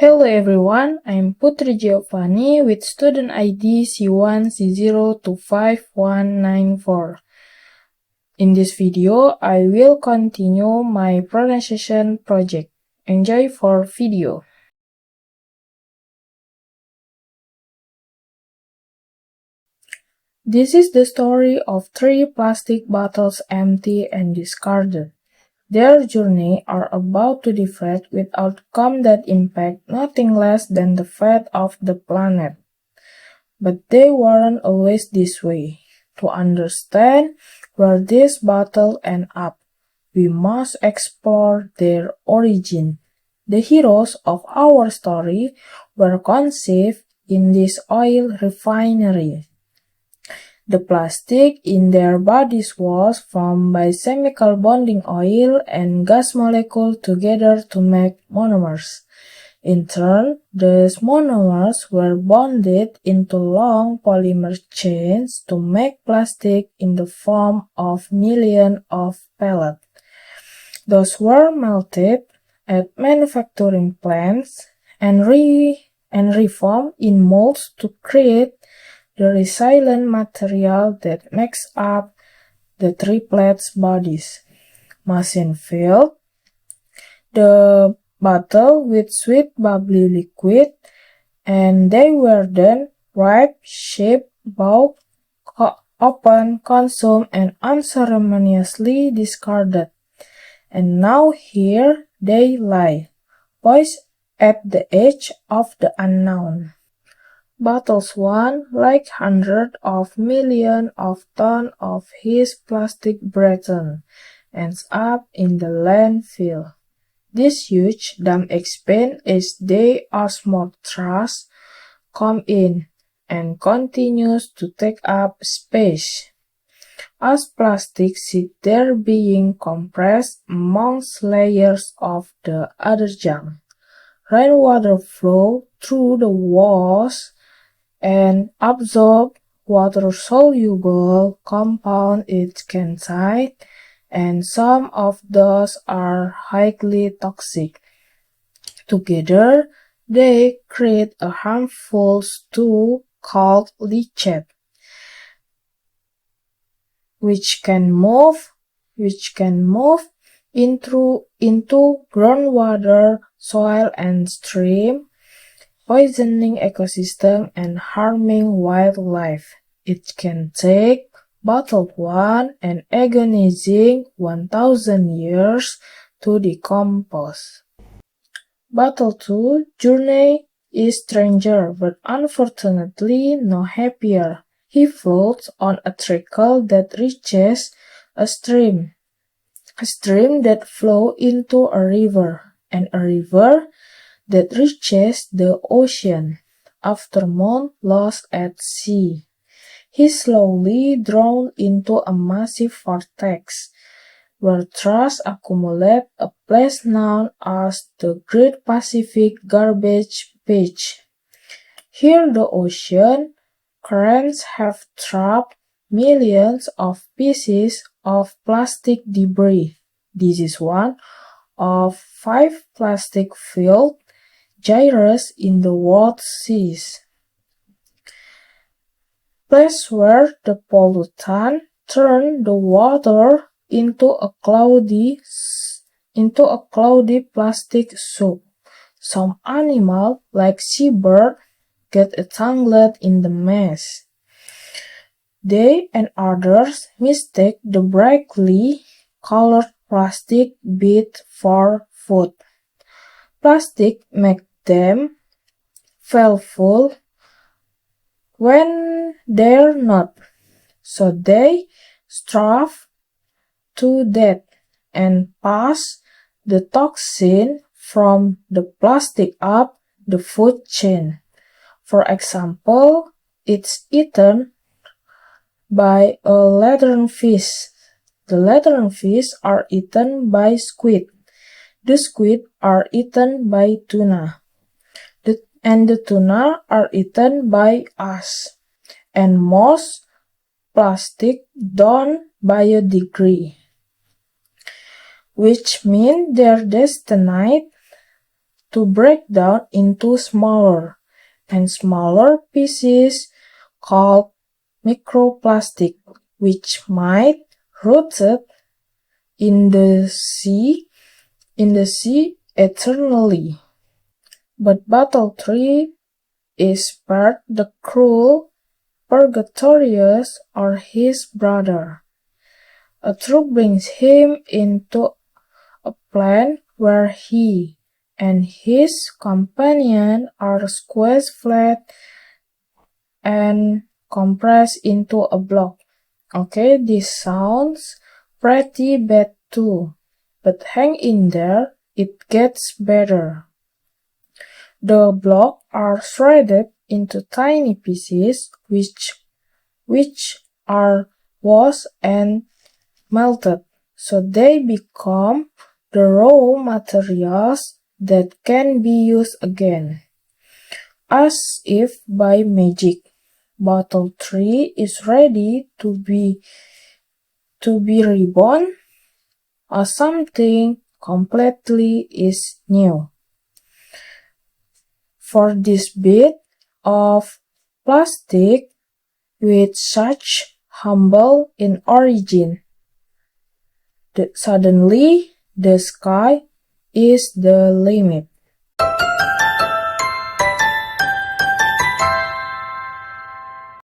Hello everyone, I'm Putri Giovanni with student ID C1C0255194. In this video, I will continue my pronunciation project. Enjoy for video. This is the story of 3 plastic bottles empty and discarded. Their journey are about to defect with outcome that impact nothing less than the fate of the planet. But they weren't always this way. To understand where this battle end up, we must explore their origin. The heroes of our story were conceived in this oil refinery. The plastic in their bodies was formed by chemical bonding oil and gas molecules together to make monomers. In turn, these monomers were bonded into long polymer chains to make plastic in the form of millions of pellets. Those were melted at manufacturing plants and reformed in molds to create the resilient material that makes up the triplets' bodies. Machine filled the bottle with sweet bubbly liquid, and they were then wrapped, shipped, bought, opened, consumed, and unceremoniously discarded. And now here they lie, poised at the edge of the unknown. Bottles one, like hundreds of millions of tons of his plastic brethren, ends up in the landfill. This huge dump expands as they osmotic trash come in and continues to take up space. As plastic sit there being compressed amongst layers of the other junk, rainwater flows through the walls and absorb water-soluble compound it contains, and some of those are highly toxic. Together, they create a harmful stew called leachate, which can move into groundwater, soil, and stream, poisoning ecosystem and harming wildlife. It can take bottled one and agonizing 1,000 years to decompose. Bottle 2 journey is stranger, but unfortunately no happier. He floats on a trickle that reaches a stream that flows into a river, and a river that reaches the ocean. After months lost at sea, he is slowly drawn into a massive vortex, where trash accumulates, a place known as the Great Pacific Garbage Patch. Here the ocean currents have trapped millions of pieces of plastic debris. This is one of 5 plastic-filled gyres in the world seas. Place where the pollutant turn the water into a cloudy plastic soup. Some animals, like seabirds, get entangled in the mess. They and others mistake the brightly colored plastic bit for food. Plastic makes them feel full when they're not, so they starve to death and pass the toxin from the plastic up the food chain. For example, it's eaten by a leatherfish. The leatherfish are eaten by squid. The squid are eaten by tuna. And the tuna are eaten by us. And most plastic don't biodegrade, which means they're destined to break down into smaller and smaller pieces called microplastic, which might rooted in the sea eternally. But Battle 3 is spared the cruel Purgatorius or his brother. A truth brings him into a planet where he and his companion are squeezed flat and compressed into a block. Okay, this sounds pretty bad too, but hang in there, it gets better. The blocks are shredded into tiny pieces which are washed and melted, so they become the raw materials that can be used again. As if by magic, Battle 3 is ready to be reborn as something completely is new. For this bit of plastic with such humble in origin, suddenly the sky is the limit.